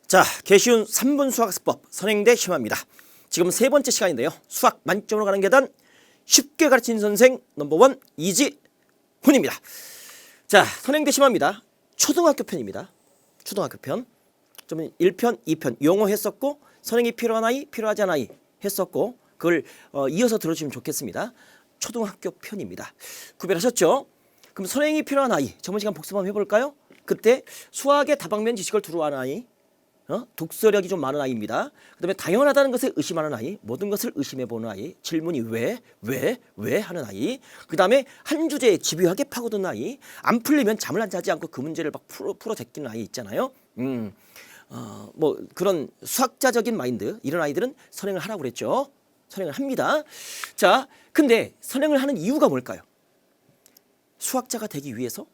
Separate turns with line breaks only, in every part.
자, 개쉬운 3분 수학습법 선행대 심화입니다. 지금 세 번째 시간인데요. 수학 만점으로 가는 계단 쉽게 가르치는 선생 넘버원 이지훈입니다. 자, 선행대 심화입니다. 초등학교 편입니다. 초등학교 편. 좀 1편, 2편 용어 했었고 선행이 필요한 아이, 필요하지 않은 아이 했었고 그걸 이어서 들어주시면 좋겠습니다. 초등학교 편입니다. 구별하셨죠? 그럼 선행이 필요한 아이, 저번 시간 복습 한번 해볼까요? 그때 수학의 다방면 지식을 두루 아는 아이, 독서력이 좀 많은 아이입니다. 그 다음에 당연하다는 것을 의심하는 아이, 모든 것을 의심해보는 아이, 질문이 왜 하는 아이, 그 다음에 한 주제에 집요하게 파고드는 아이, 안 풀리면 잠을 안 자지 않고 그 문제를 막 풀어 제끼는 아이 있잖아요. 뭐 그런 수학자적인 마인드, 이런 아이들은 선행을 하라고 그랬죠. 선행을 합니다. 자, 근데 선행을 하는 이유가 뭘까요? 수학자가 되기 위해서?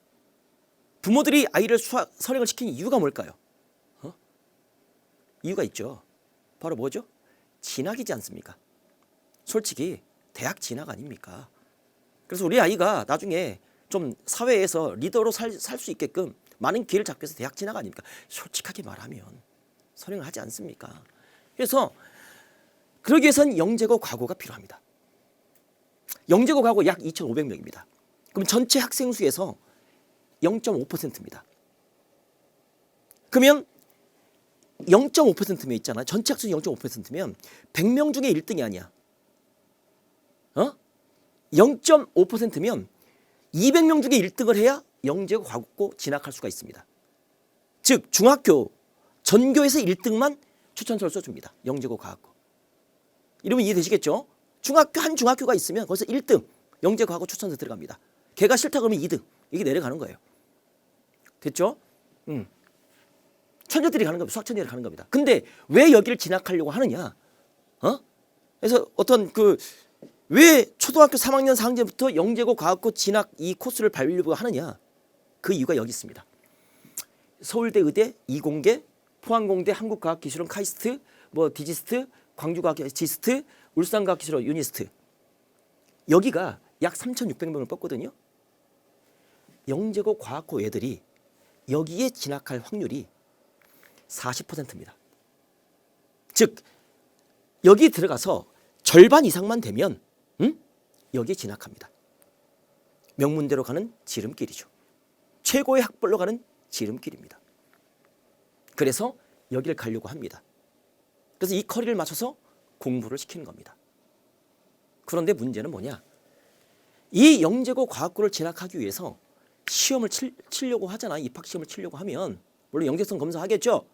부모들이 아이를 선행을 시키는 이유가 뭘까요? 이유가 있죠. 바로 뭐죠? 진학이지 않습니까? 솔직히 대학 진학 아닙니까? 그래서 우리 아이가 나중에 좀 사회에서 리더로 살 수 있게끔 많은 기회를 잡기 위해서 대학 진학 아닙니까? 솔직하게 말하면 선행을 하지 않습니까? 그래서 그러기 위해서는 영재고 과고가 필요합니다. 영재고 과고 약 2,500명입니다. 그럼 전체 학생 수에서 0.5%입니다. 그러면 0.5%면 있잖아. 전체 학생 0.5%면 100명 중에 1등이 아니야. 0.5%면 200명 중에 1등을 해야 영재고 과고 진학할 수가 있습니다. 즉 중학교 전교에서 1등만 추천서를 써줍니다. 영재고 과고. 이러면 이해되시겠죠? 한 중학교가 있으면 거기서 1등 영재 과고 추천서 들어갑니다. 걔가 싫다 그러면 2등 이게 내려가는 거예요. 됐죠? 천재들이 가는 겁니다. 수학 천재들이 가는 겁니다. 근데 왜 여기를 진학하려고 하느냐? 그래서 어떤 왜 초등학교 3학년 4학년부터 영재고 과학고 진학 이 코스를 밟으려고 하느냐? 그 이유가 여기 있습니다. 서울대 의대 이공계, 포항공대 한국과학기술원 카이스트, 뭐 디지스트, 광주과학 지스트, 울산과학기술원 유니스트. 여기가 약 3,600명을 뽑거든요. 영재고 과학고 애들이 여기에 진학할 확률이 40%입니다. 즉 여기 들어가서 절반 이상만 되면 여기에 진학합니다. 명문대로 가는 지름길이죠. 최고의 학벌로 가는 지름길입니다. 그래서 여기를 가려고 합니다. 그래서 이 커리를 맞춰서 공부를 시키는 겁니다. 그런데 문제는 뭐냐? 이 영재고 과학고를 진학하기 위해서 시험을 치려고 하잖아. 입학시험을 치려고 하면 물론 영재성 검사하겠죠.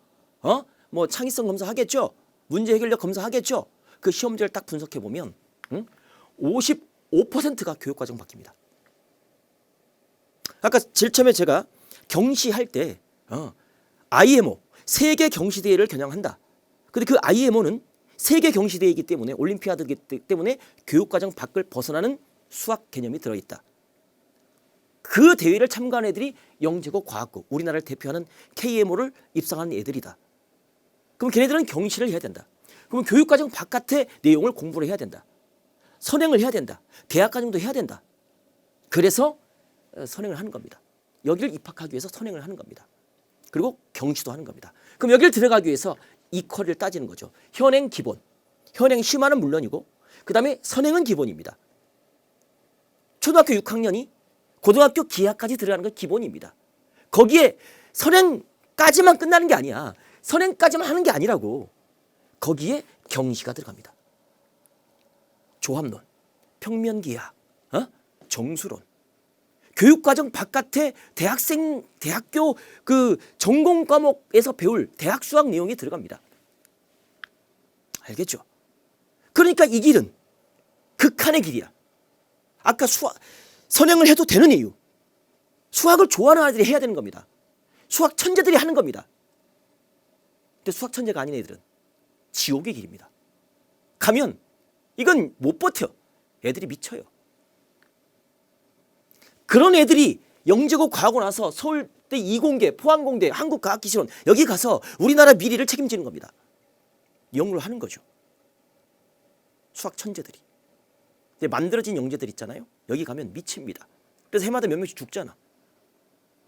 뭐 창의성 검사하겠죠. 문제 해결력 검사하겠죠. 그 시험지를 딱 분석해 보면 55%가 교육과정 바뀝니다. 아까 제일 처음에 제가 경시할 때 IMO 세계 경시대회를 겨냥한다. 근데 그 IMO는 세계 경시대회이기 때문에 올림피아드이기 때문에 교육과정 밖을 벗어나는 수학 개념이 들어있다. 그 대회를 참가한 애들이 영재고 과학고 우리나라를 대표하는 KMO를 입상하는 애들이다. 그럼 걔네들은 경시를 해야 된다. 그럼 교육과정 바깥의 내용을 공부를 해야 된다. 선행을 해야 된다. 대학과정도 해야 된다. 그래서 선행을 하는 겁니다. 여기를 입학하기 위해서 선행을 하는 겁니다. 그리고 경시도 하는 겁니다. 그럼 여기를 들어가기 위해서 이 커리를 따지는 거죠. 현행 기본, 현행 심화는 물론이고 그 다음에 선행은 기본입니다. 초등학교 6학년이 고등학교 기하까지 들어가는 건 기본입니다. 거기에 선행까지만 끝나는 게 아니야. 선행까지만 하는 게 아니라고. 거기에 경시가 들어갑니다. 조합론, 평면기하, 정수론, 교육과정 바깥에 대학교 그 전공 과목에서 배울 대학 수학 내용이 들어갑니다. 알겠죠? 그러니까 이 길은 극한의 길이야. 아까 선행을 해도 되는 이유. 수학을 좋아하는 아이들이 해야 되는 겁니다. 수학 천재들이 하는 겁니다. 근데 수학 천재가 아닌 애들은 지옥의 길입니다. 가면 이건 못 버텨. 애들이 미쳐요. 그런 애들이 영재고 과하고 나서 서울대 이공계, 포항공대, 한국과학기술원 여기 가서 우리나라 미래를 책임지는 겁니다. 영으로 하는 거죠. 수학 천재들이. 만들어진 영재들 있잖아요. 여기 가면 미칩니다. 그래서 해마다 몇 명씩 죽잖아.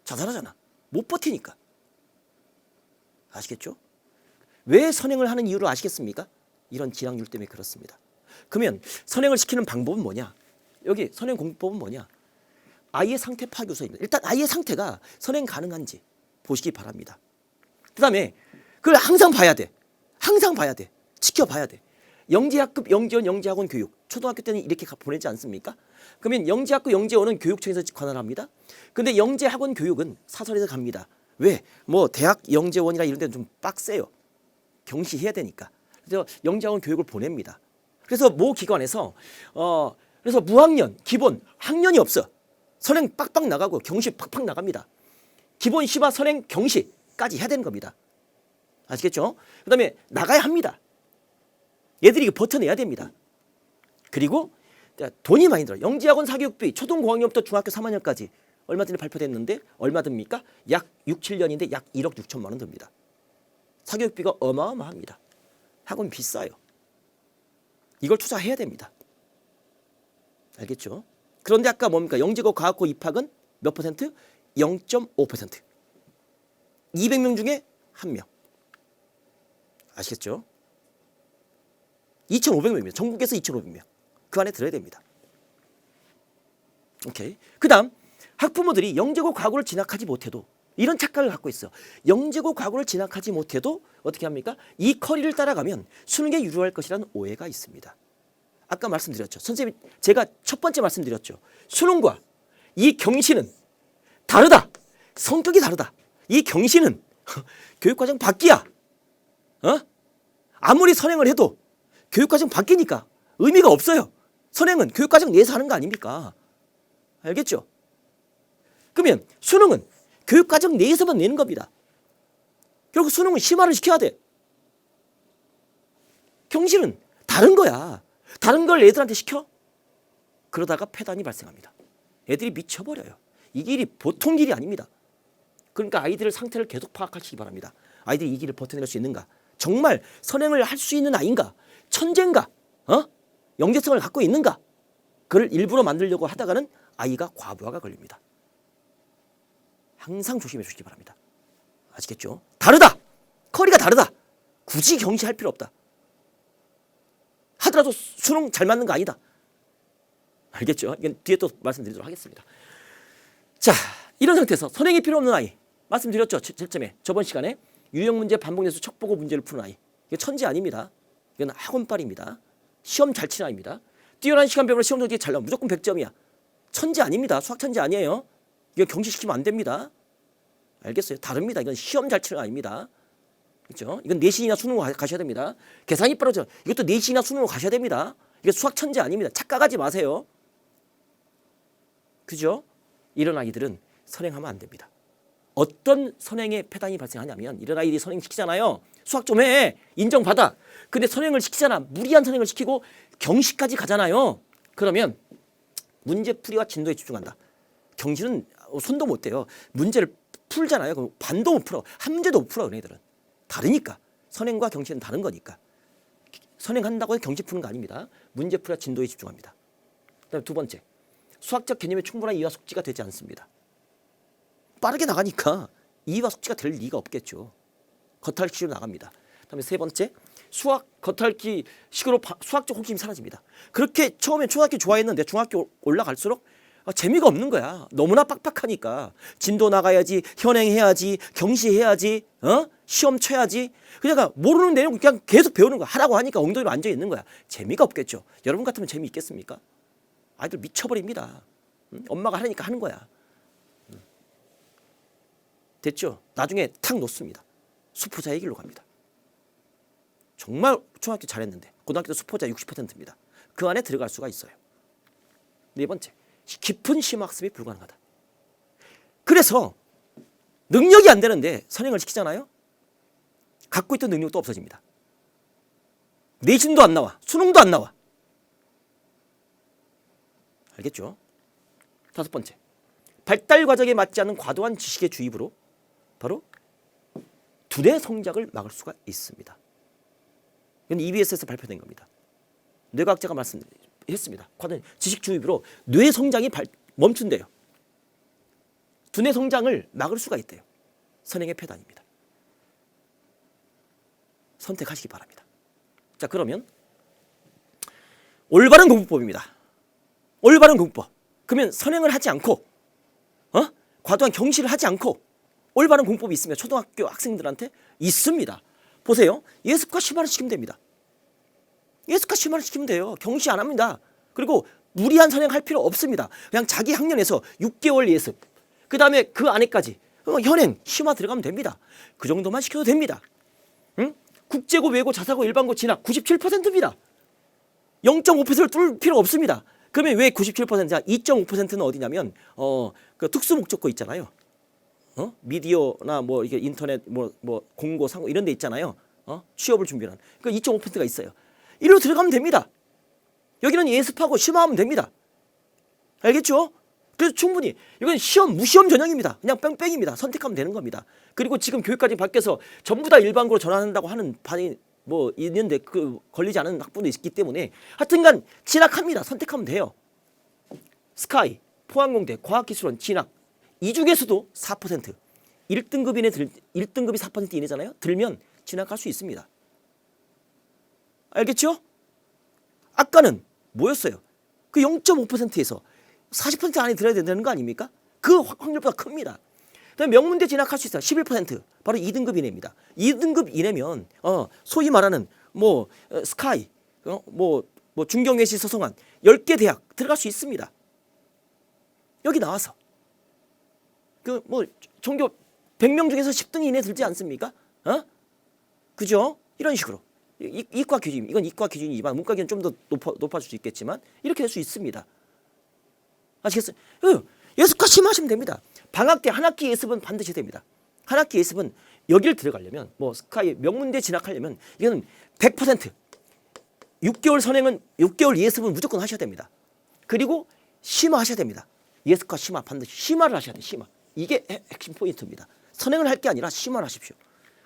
자살하잖아. 못 버티니까. 아시겠죠? 왜 선행을 하는 이유를 아시겠습니까? 이런 진학률 때문에 그렇습니다. 그러면 선행을 시키는 방법은 뭐냐? 여기 선행 공부법은 뭐냐? 아이의 상태 파악 요소입니다. 일단 아이의 상태가 선행 가능한지 보시기 바랍니다. 그 다음에 그걸 항상 봐야 돼. 항상 봐야 돼. 지켜봐야 돼. 영재학급, 영재원, 영재학원 교육. 초등학교 때는 이렇게 보내지 않습니까? 그러면 영재학급, 영재원은 교육청에서 관할합니다. 근데 영재학원 교육은 사설에서 갑니다. 왜? 뭐 대학 영재원이나 이런 데는 좀 빡세요. 경시해야 되니까. 그래서 영재학원 교육을 보냅니다. 그래서 모 기관에서 그래서 무학년, 기본, 학년이 없어. 선행 빡빡 나가고 경시 팍팍 나갑니다. 기본 시바 선행 경시까지 해야 되는 겁니다. 아시겠죠? 그 다음에 나가야 합니다. 얘들이 버텨내야 됩니다. 그리고 돈이 많이 들어요. 영재학원 사교육비 초등 고학년부터 중학교 3학년까지 얼마 전에 발표됐는데 얼마 듭니까? 약 6, 7년인데 약 1억 6천만 원 듭니다. 사교육비가 어마어마합니다. 학원 비싸요. 이걸 투자해야 됩니다. 알겠죠? 그런데 아까 뭡니까? 영재고 과학고 입학은 몇 퍼센트? 0.5%. 200명 중에 1명. 아시겠죠? 2,500명입니다. 전국에서 2,500명. 그 안에 들어야 됩니다. 오케이. 그 다음 학부모들이 영재고 과고를 진학하지 못해도 이런 착각을 갖고 있어. 영재고 과고를 진학하지 못해도 어떻게 합니까? 이 커리를 따라가면 수능에 유리할 것이라는 오해가 있습니다. 아까 말씀드렸죠. 선생님 제가 첫 번째 말씀드렸죠. 수능과 이 경시는 다르다. 성격이 다르다. 이 경시는 교육과정 바뀌야. 아무리 선행을 해도 교육과정 바뀌니까 의미가 없어요. 선행은 교육과정 내에서 하는 거 아닙니까? 알겠죠? 그러면 수능은 교육과정 내에서만 내는 겁니다. 결국 수능은 심화를 시켜야 돼. 경시는 다른 거야. 다른 걸 애들한테 시켜? 그러다가 폐단이 발생합니다. 애들이 미쳐버려요. 이 길이 보통 길이 아닙니다. 그러니까 아이들의 상태를 계속 파악하시기 바랍니다. 아이들이 이 길을 버텨낼 수 있는가? 정말 선행을 할 수 있는 아이인가? 천재인가? 영재성을 갖고 있는가? 그걸 일부러 만들려고 하다가는 아이가 과부하가 걸립니다. 항상 조심해 주시기 바랍니다. 아시겠죠? 다르다. 커리가 다르다. 굳이 경시할 필요 없다. 하더라도 수능 잘 맞는 거 아니다. 알겠죠? 이건 뒤에 또 말씀드리도록 하겠습니다. 자, 이런 상태에서 선행이 필요 없는 아이. 말씀드렸죠. 제점에 저번 시간에 유형 문제 반복연수 척보고 문제를 푸는 아이. 이게 천재 아닙니다. 이건 학원빨입니다. 시험 잘 치는 아이입니다. 뛰어난 시간 배우로 시험 성적이 잘 나오면 무조건 100점이야. 천재 아닙니다. 수학 천재 아니에요. 이거 경시시키면 안 됩니다. 알겠어요? 다릅니다. 이건 시험 잘 치는 아이입니다. 그렇죠? 이건 내신이나 수능으로 가셔야 됩니다. 계산이 빠르죠. 이것도 내신이나 수능으로 가셔야 됩니다. 이게 수학 천재 아닙니다. 착각하지 마세요. 그죠? 이런 아이들은 선행하면 안 됩니다. 어떤 선행에 폐단이 발생하냐면 이런 아이들이 선행시키잖아요. 수학 좀 해. 인정받아. 근데 선행을 시키잖아. 무리한 선행을 시키고 경시까지 가잖아요. 그러면 문제풀이와 진도에 집중한다. 경시는 손도 못 대요. 문제를 풀잖아요. 그럼 반도 못 풀어. 한 문제도 못 풀어. 얘네들은. 다르니까. 선행과 경시는 다른 거니까. 선행한다고 해서 경시 푸는 거 아닙니다. 문제풀이와 진도에 집중합니다. 그다음에 두 번째. 수학적 개념에 충분한 이해와 숙지가 되지 않습니다. 빠르게 나가니까 이해와 숙지가 될 리가 없겠죠. 겉핥기식으로 나갑니다. 그다음에 세 번째. 수학 겉핥기 식으로 수학적 호기심이 사라집니다. 그렇게 처음에 초등학교 좋아했는데 중학교 올라갈수록 재미가 없는 거야. 너무나 빡빡하니까. 진도 나가야지, 현행해야지, 경시해야지, 시험 쳐야지. 그러니까 모르는 내용 그냥 계속 배우는 거야. 하라고 하니까 엉덩이로 앉아 있는 거야. 재미가 없겠죠. 여러분 같으면 재미있겠습니까? 아이들 미쳐버립니다. 엄마가 하라니까 하는 거야. 됐죠? 나중에 탁 놓습니다. 수포자의 길로 갑니다. 정말 초등학교 잘했는데 고등학교 때 수포자 60%입니다. 그 안에 들어갈 수가 있어요. 네 번째, 깊은 심학습이 불가능하다. 그래서 능력이 안 되는데 선행을 시키잖아요. 갖고 있던 능력도 없어집니다. 내신도 안 나와. 수능도 안 나와. 알겠죠? 다섯 번째, 발달 과정에 맞지 않는 과도한 지식의 주입으로 바로 두뇌 성장을 막을 수가 있습니다. 이건 EBS에서 발표된 겁니다. 뇌과학자가 말씀했습니다. 과도한 지식 주입으로 뇌 성장이 멈춘대요. 두뇌 성장을 막을 수가 있대요. 선행의 폐단입니다. 선택하시기 바랍니다. 자, 그러면 올바른 공부법입니다. 올바른 공부법. 그러면 선행을 하지 않고 과도한 경시를 하지 않고 올바른 공법이 있으면 초등학교 학생들한테 있습니다. 보세요. 예습과 심화를 시키면 됩니다. 예습과 심화를 시키면 돼요. 경시 안 합니다. 그리고 무리한 선행할 필요 없습니다. 그냥 자기 학년에서 6개월 예습, 그 다음에 그 안에까지 현행, 심화 들어가면 됩니다. 그 정도만 시켜도 됩니다. 응? 국제고, 외고, 자사고, 일반고 진학 97%입니다. 0.5%를 뚫을 필요 없습니다. 그러면 왜 97%냐? 2.5%는 어디냐면 그 특수 목적고 있잖아요. 미디어나 뭐 이게 인터넷 뭐 공고, 상고 이런 데 있잖아요. 취업을 준비하는. 그 2.5%가 있어요. 이리로 들어가면 됩니다. 여기는 예습하고 심화하면 됩니다. 알겠죠? 그래서 충분히 이건 시험, 무시험 전형입니다. 그냥 뺑뺑입니다. 선택하면 되는 겁니다. 그리고 지금 교육과정이 바뀌어서 전부 다 일반고로 전환한다고 하는 반이 뭐 있는데 그 걸리지 않은 학부도 있기 때문에 하여튼간 진학합니다. 선택하면 돼요. 스카이, 포항공대, 과학기술원 진학 이 중에서도 4% 1등급 이내 1등급이 4% 이내잖아요. 들면 진학할 수 있습니다. 알겠죠? 아까는 뭐였어요? 그 0.5%에서 40% 안에 들어야 된다는 거 아닙니까? 그 확률보다 큽니다. 그다음에 명문대 진학할 수 있어요. 11% 바로 2등급 이내입니다. 2등급 이내면 소위 말하는 뭐 스카이, 뭐 중경외시 서성한 10개 대학 들어갈 수 있습니다. 여기 나와서 그 뭐 전교 100명 중에서 10등 이내 들지 않습니까? 그죠? 이런 식으로 이과 기준, 이건 이과 기준이지만 문과 기준 좀 더 높아질 수 있겠지만 이렇게 될 수 있습니다. 아시겠어요? 예습과 심하시면 됩니다. 방학 때 한 학기 예습은 반드시 됩니다. 한 학기 예습은 여기를 들어가려면 뭐 스카이 명문대 진학하려면 이거는 100% 6개월 선행은 6개월 예습은 무조건 하셔야 됩니다. 그리고 심화하셔야 됩니다. 예습과 심화 반드시 심화를 하셔야 돼요. 심화. 이게 핵심 포인트입니다. 선행을 할 게 아니라 심화를 하십시오.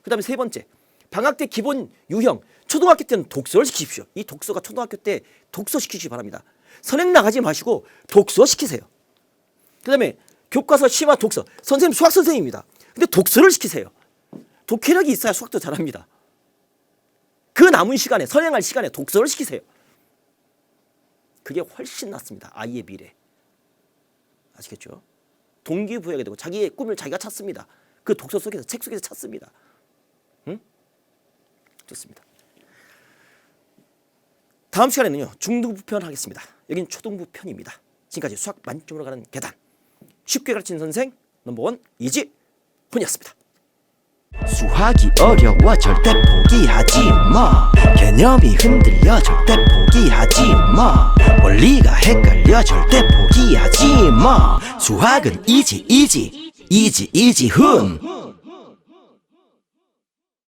그 다음에 세 번째, 방학 때 기본 유형, 초등학교 때는 독서를 시키십시오. 이 독서가 초등학교 때 독서 시키시기 바랍니다. 선행 나가지 마시고 독서 시키세요. 그 다음에 교과서, 심화, 독서. 선생님 수학 선생님입니다. 근데 독서를 시키세요. 독해력이 있어야 수학도 잘합니다. 그 남은 시간에, 선행할 시간에 독서를 시키세요. 그게 훨씬 낫습니다. 아이의 미래. 아시겠죠? 동기부여가 되고 자기의 꿈을 자기가 찾습니다. 그 독서 속에서, 책 속에서 찾습니다. 응? 좋습니다. 다음 시간에는요, 중등부 편 하겠습니다. 여긴 초등부 편입니다. 지금까지 수학 만점으로 가는 계단. 쉽게 가르치는 선생 넘버원 이지훈이었습니다.
수학이 어려워 절대 포기하지 마. 개념이 흔들려 절대 포기하지 마. 원리가 헷갈려 절대 포기하지 마. 수학은 이지훈.